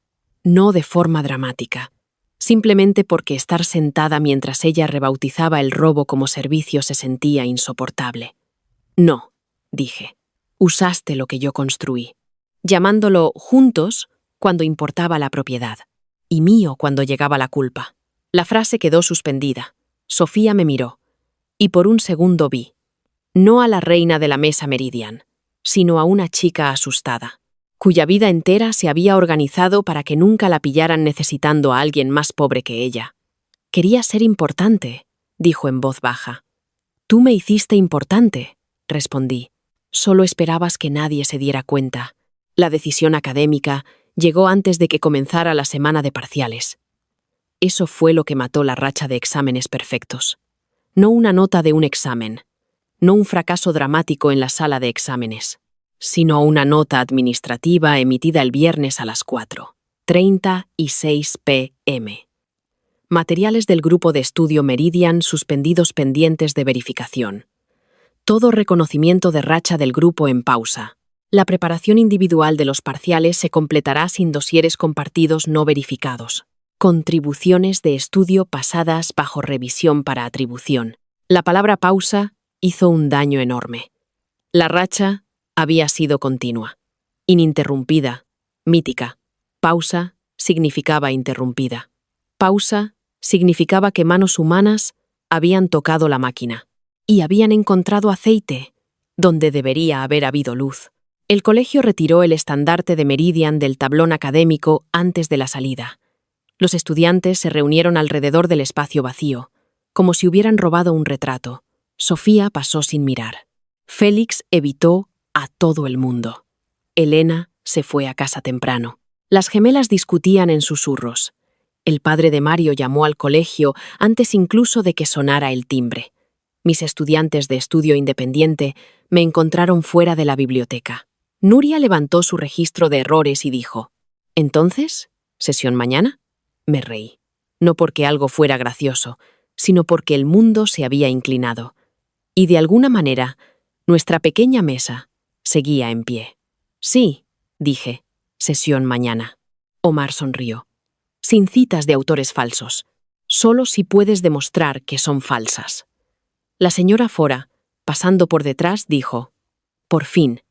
No de forma dramática. Simplemente porque estar sentada mientras ella rebautizaba el robo como servicio se sentía insoportable. No, dije. Usaste lo que yo construí. Llamándolo juntos cuando importaba la propiedad. Y mío cuando llegaba la culpa. La frase quedó suspendida. Sofía me miró. Y por un segundo vi. No a la reina de la mesa Meridian, sino a una chica asustada, cuya vida entera se había organizado para que nunca la pillaran necesitando a alguien más pobre que ella. Quería ser importante, dijo en voz baja. Tú me hiciste importante, respondí. Solo esperabas que nadie se diera cuenta. La decisión académica llegó antes de que comenzara la semana de parciales. Eso fue lo que mató la racha de exámenes perfectos. No una nota de un examen, no un fracaso dramático en la sala de exámenes, sino una nota administrativa emitida el viernes a las 4:36 p.m. Materiales del grupo de estudio Meridian suspendidos pendientes de verificación. Todo reconocimiento de racha del grupo en pausa. La preparación individual de los parciales se completará sin dosieres compartidos no verificados. Contribuciones de estudio pasadas bajo revisión para atribución. La palabra pausa hizo un daño enorme. La racha había sido continua, ininterrumpida, mítica. Pausa significaba interrumpida. Pausa significaba que manos humanas habían tocado la máquina y habían encontrado aceite donde debería haber habido luz. El colegio retiró el estandarte de Meridian del tablón académico antes de la salida. Los estudiantes se reunieron alrededor del espacio vacío, como si hubieran robado un retrato. Sofía pasó sin mirar. Félix evitó a todo el mundo. Elena se fue a casa temprano. Las gemelas discutían en susurros. El padre de Mario llamó al colegio antes incluso de que sonara el timbre. Mis estudiantes de estudio independiente me encontraron fuera de la biblioteca. Nuria levantó su registro de errores y dijo: «¿Entonces? ¿Sesión mañana?» Me reí. No porque algo fuera gracioso, sino porque el mundo se había inclinado. Y de alguna manera, nuestra pequeña mesa seguía en pie. «Sí», dije, «sesión mañana». Omar sonrió. «Sin citas de autores falsos. Solo si puedes demostrar que son falsas». La señora Fora, pasando por detrás, dijo: «Por fin.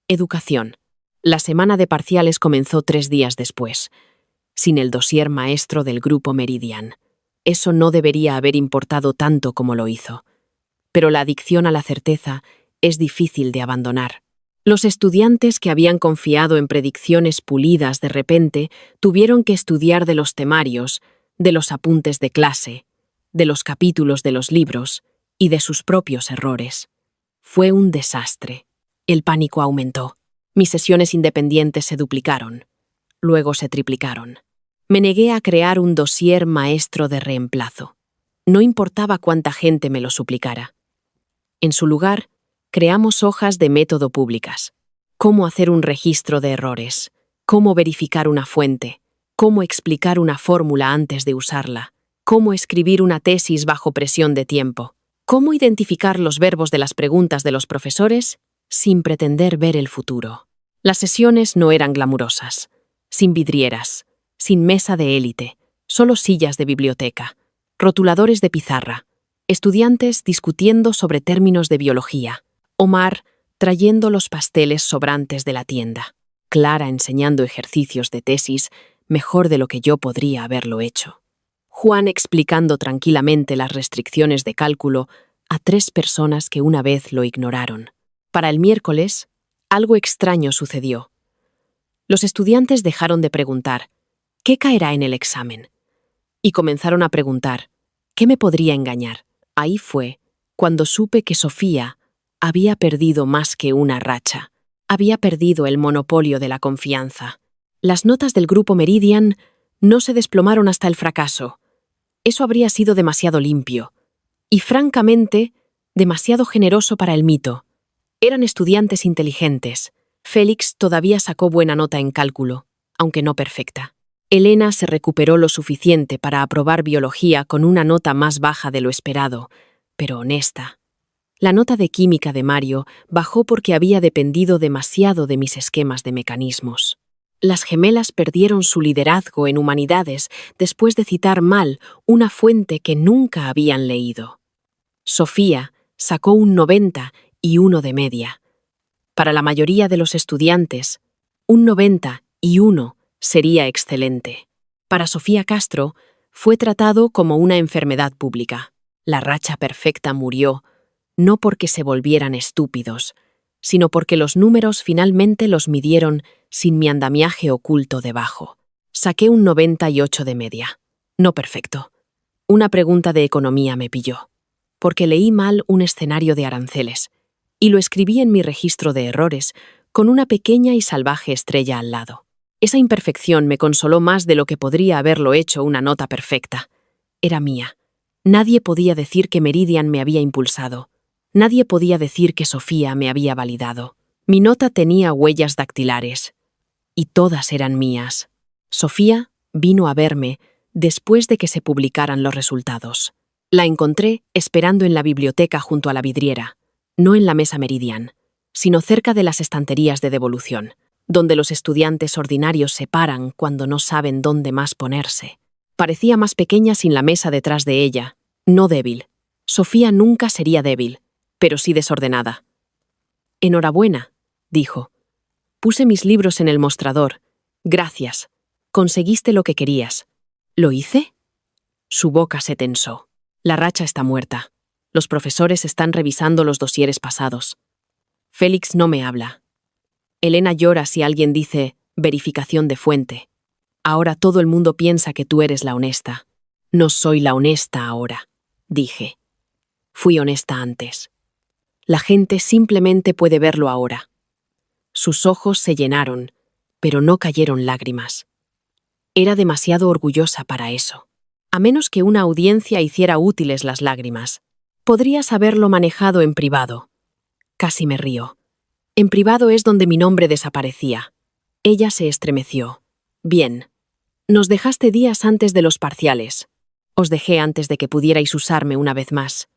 Educación». La semana de parciales comenzó 3 días después, sin el dossier maestro del grupo Meridian. Eso no debería haber importado tanto como lo hizo. Pero la adicción a la certeza es difícil de abandonar. Los estudiantes que habían confiado en predicciones pulidas de repente tuvieron que estudiar de los temarios, de los apuntes de clase, de los capítulos de los libros y de sus propios errores. Fue un desastre. El pánico aumentó. Mis sesiones independientes se duplicaron. Luego se triplicaron. Me negué a crear un dossier maestro de reemplazo. No importaba cuánta gente me lo suplicara. En su lugar, creamos hojas de método públicas. Cómo hacer un registro de errores, cómo verificar una fuente, cómo explicar una fórmula antes de usarla, cómo escribir una tesis bajo presión de tiempo, cómo identificar los verbos de las preguntas de los profesores sin pretender ver el futuro. Las sesiones no eran glamurosas, sin vidrieras, sin mesa de élite, solo sillas de biblioteca, rotuladores de pizarra, estudiantes discutiendo sobre términos de biología, Omar trayendo los pasteles sobrantes de la tienda, Clara enseñando ejercicios de tesis mejor de lo que yo podría haberlo hecho, Juan explicando tranquilamente las restricciones de cálculo a 3 personas que una vez lo ignoraron. Para el miércoles, algo extraño sucedió. Los estudiantes dejaron de preguntar «¿Qué caerá en el examen?» y comenzaron a preguntar «¿Qué me podría engañar?». Ahí fue cuando supe que Sofía había perdido más que una racha. Había perdido el monopolio de la confianza. Las notas del grupo Meridian no se desplomaron hasta el fracaso. Eso habría sido demasiado limpio. Y francamente, demasiado generoso para el mito. Eran estudiantes inteligentes. Félix todavía sacó buena nota en cálculo, aunque no perfecta. Elena se recuperó lo suficiente para aprobar biología con una nota más baja de lo esperado, pero honesta. La nota de química de Mario bajó porque había dependido demasiado de mis esquemas de mecanismos. Las gemelas perdieron su liderazgo en humanidades después de citar mal una fuente que nunca habían leído. Sofía sacó un 90 y 1 de media. Para la mayoría de los estudiantes, un 90 y 1 sería excelente. Para Sofía Castro, fue tratado como una enfermedad pública. La racha perfecta murió, no porque se volvieran estúpidos, sino porque los números finalmente los midieron sin mi andamiaje oculto debajo. Saqué un 98 de media. No perfecto. Una pregunta de economía me pilló, porque leí mal un escenario de aranceles, y lo escribí en mi registro de errores con una pequeña y salvaje estrella al lado. Esa imperfección me consoló más de lo que podría haberlo hecho una nota perfecta. Era mía. Nadie podía decir que Meridian me había impulsado. Nadie podía decir que Sofía me había validado. Mi nota tenía huellas dactilares, y todas eran mías. Sofía vino a verme después de que se publicaran los resultados. La encontré esperando en la biblioteca junto a la vidriera, no en la mesa Meridian, sino cerca de las estanterías de devolución, donde los estudiantes ordinarios se paran cuando no saben dónde más ponerse. Parecía más pequeña sin la mesa detrás de ella, no débil. Sofía nunca sería débil, pero sí desordenada. «Enhorabuena», dijo. «Puse mis libros en el mostrador. Gracias. Conseguiste lo que querías». «¿Lo hice?» Su boca se tensó. «La racha está muerta. Los profesores están revisando los dosieres pasados. Félix no me habla». Elena llora si alguien dice verificación de fuente. Ahora todo el mundo piensa que tú eres la honesta. No soy la honesta ahora, dije. Fui honesta antes. La gente simplemente puede verlo ahora. Sus ojos se llenaron, pero no cayeron lágrimas. Era demasiado orgullosa para eso. A menos que una audiencia hiciera útiles las lágrimas. Podrías haberlo manejado en privado. Casi me río. En privado es donde mi nombre desaparecía. Ella se estremeció. Bien. Nos dejaste días antes de los parciales. Os dejé antes de que pudierais usarme una vez más.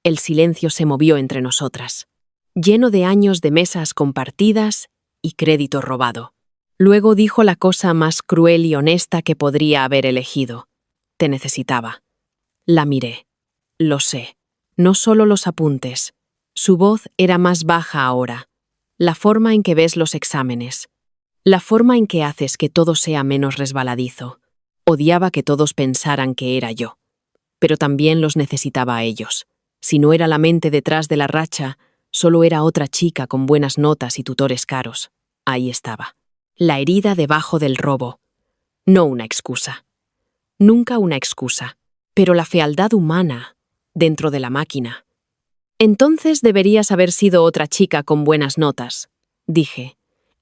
El silencio se movió entre nosotras, lleno de años de mesas compartidas y crédito robado. Luego dijo la cosa más cruel y honesta que podría haber elegido. Te necesitaba. La miré. Lo sé. No solo los apuntes. Su voz era más baja ahora. La forma en que ves los exámenes. La forma en que haces que todo sea menos resbaladizo. Odiaba que todos pensaran que era yo. Pero también los necesitaba a ellos. Si no era la mente detrás de la racha, solo era otra chica con buenas notas y tutores caros. Ahí estaba. La herida debajo del robo. No una excusa. Nunca una excusa. Pero la fealdad humana, dentro de la máquina. Entonces deberías haber sido otra chica con buenas notas, dije.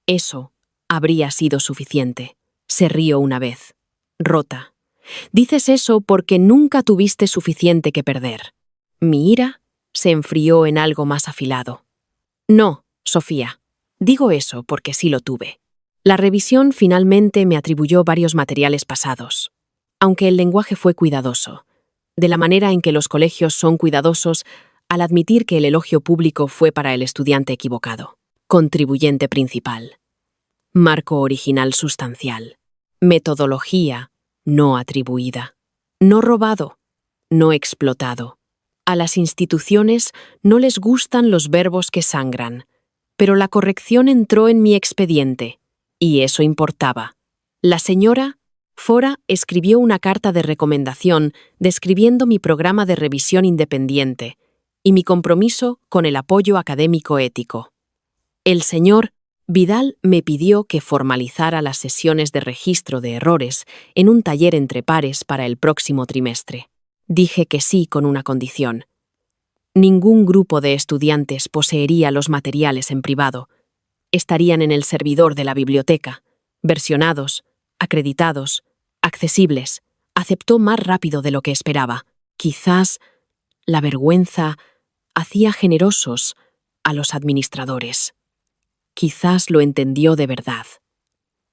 Eso habría sido suficiente. Se rió una vez. Rota. Dices eso porque nunca tuviste suficiente que perder. Mi ira se enfrió en algo más afilado. No, Sofía. Digo eso porque sí lo tuve. La revisión finalmente me atribuyó varios materiales pasados. Aunque el lenguaje fue cuidadoso. De la manera en que los colegios son cuidadosos al admitir que el elogio público fue para el estudiante equivocado. Contribuyente principal. Marco original sustancial. Metodología no atribuida. No robado. No explotado. A las instituciones no les gustan los verbos que sangran, pero la corrección entró en mi expediente, y eso importaba. La señora Fora escribió una carta de recomendación describiendo mi programa de revisión independiente y mi compromiso con el apoyo académico ético. El señor Vidal me pidió que formalizara las sesiones de registro de errores en un taller entre pares para el próximo trimestre. Dije que sí con una condición. Ningún grupo de estudiantes poseería los materiales en privado. Estarían en el servidor de la biblioteca, versionados, acreditados, accesibles. Aceptó más rápido de lo que esperaba. Quizás la vergüenza hacía generosos a los administradores. Quizás lo entendió de verdad.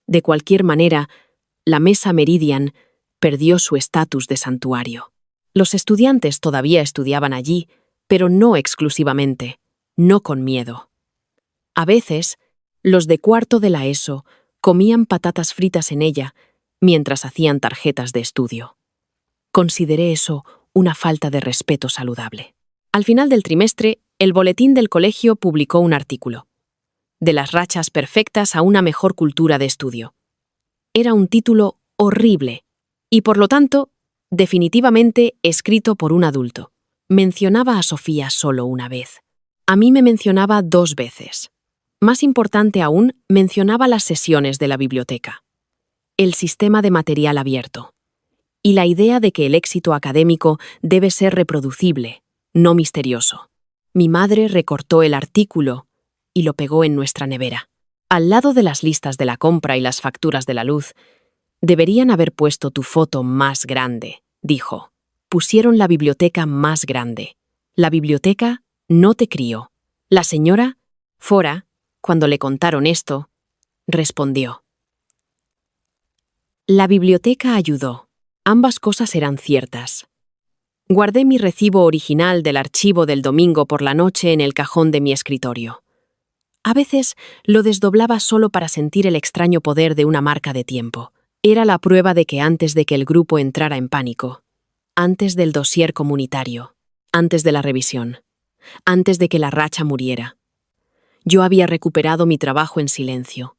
De cualquier manera, la Mesa Meridian perdió su estatus de santuario. Los estudiantes todavía estudiaban allí, pero no exclusivamente, no con miedo. A veces, los de cuarto de la ESO comían patatas fritas en ella mientras hacían tarjetas de estudio. Consideré eso una falta de respeto saludable. Al final del trimestre, el boletín del colegio publicó un artículo. De las rachas perfectas a una mejor cultura de estudio. Era un título horrible y, por lo tanto, definitivamente escrito por un adulto. Mencionaba a Sofía solo una vez. A mí me mencionaba 2 veces. Más importante aún, mencionaba las sesiones de la biblioteca. El sistema de material abierto. Y la idea de que el éxito académico debe ser reproducible, no misterioso. Mi madre recortó el artículo y lo pegó en nuestra nevera. Al lado de las listas de la compra y las facturas de la luz, deberían haber puesto tu foto más grande, dijo. Pusieron la biblioteca más grande. La biblioteca no te crió. La señora Fora, cuando le contaron esto, respondió. La biblioteca ayudó. Ambas cosas eran ciertas. Guardé mi recibo original del archivo del domingo por la noche en el cajón de mi escritorio. A veces lo desdoblaba solo para sentir el extraño poder de una marca de tiempo. Era la prueba de que antes de que el grupo entrara en pánico, antes del dossier comunitario, antes de la revisión, antes de que la racha muriera, yo había recuperado mi trabajo en silencio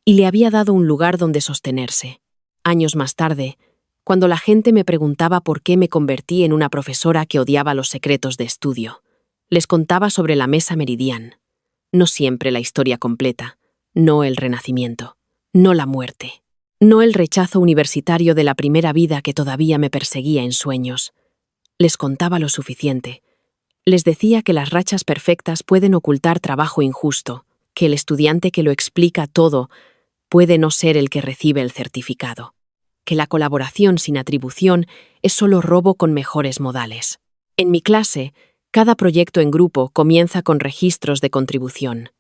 y le había dado un lugar donde sostenerse. Años más tarde, cuando la gente me preguntaba por qué me convertí en una profesora que odiaba los secretos de estudio, les contaba sobre la Mesa Meridian. No siempre la historia completa, no el renacimiento, no la muerte, no el rechazo universitario de la primera vida que todavía me perseguía en sueños. Les contaba lo suficiente. Les decía que las rachas perfectas pueden ocultar trabajo injusto, que el estudiante que lo explica todo puede no ser el que recibe el certificado, que la colaboración sin atribución es solo robo con mejores modales. En mi clase, cada proyecto en grupo comienza con registros de contribución.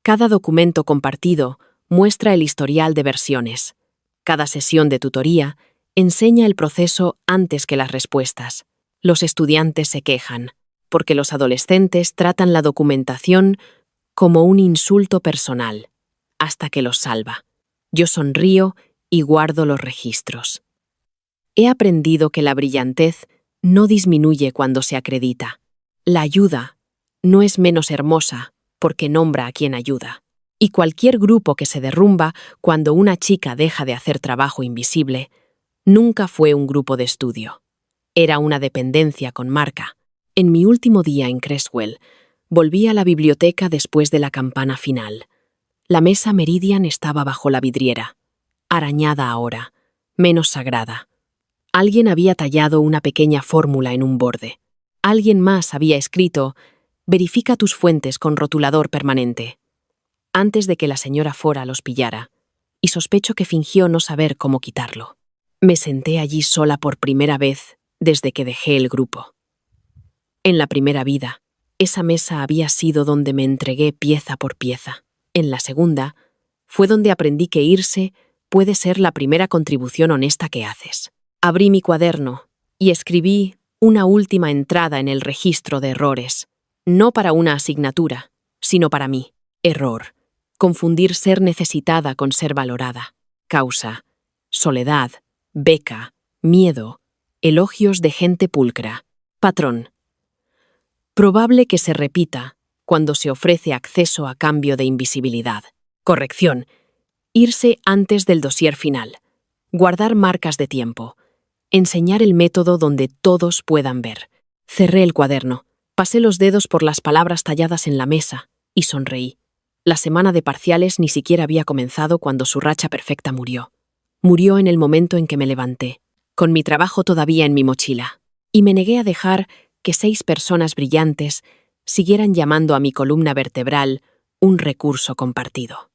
Cada documento compartido muestra el historial de versiones. Cada sesión de tutoría enseña el proceso antes que las respuestas. Los estudiantes se quejan, porque los adolescentes tratan la documentación como un insulto personal, hasta que los salva. Yo sonrío y guardo los registros. He aprendido que la brillantez no disminuye cuando se acredita. La ayuda no es menos hermosa porque nombra a quien ayuda. Y cualquier grupo que se derrumba cuando una chica deja de hacer trabajo invisible, nunca fue un grupo de estudio. Era una dependencia con marca. En mi último día en Creswell, volví a la biblioteca después de la campana final. La mesa Meridian estaba bajo la vidriera, arañada ahora, menos sagrada. Alguien había tallado una pequeña fórmula en un borde. Alguien más había escrito: «Verifica tus fuentes con rotulador permanente», antes de que la señora Fora los pillara, y sospecho que fingió no saber cómo quitarlo. Me senté allí sola por primera vez desde que dejé el grupo. En la primera vida, esa mesa había sido donde me entregué pieza por pieza. En la segunda, fue donde aprendí que irse puede ser la primera contribución honesta que haces. Abrí mi cuaderno y escribí una última entrada en el registro de errores, no para una asignatura, sino para mí. Error: confundir ser necesitada con ser valorada. Causa: soledad, beca, miedo, elogios de gente pulcra. Patrón: probable que se repita cuando se ofrece acceso a cambio de invisibilidad. Corrección: irse antes del dossier final. Guardar marcas de tiempo. Enseñar el método donde todos puedan ver. Cerré el cuaderno, pasé los dedos por las palabras talladas en la mesa y sonreí. La semana de parciales ni siquiera había comenzado cuando su racha perfecta murió. Murió en el momento en que me levanté, con mi trabajo todavía en mi mochila, y me negué a dejar que 6 personas brillantes siguieran llamando a mi columna vertebral un recurso compartido.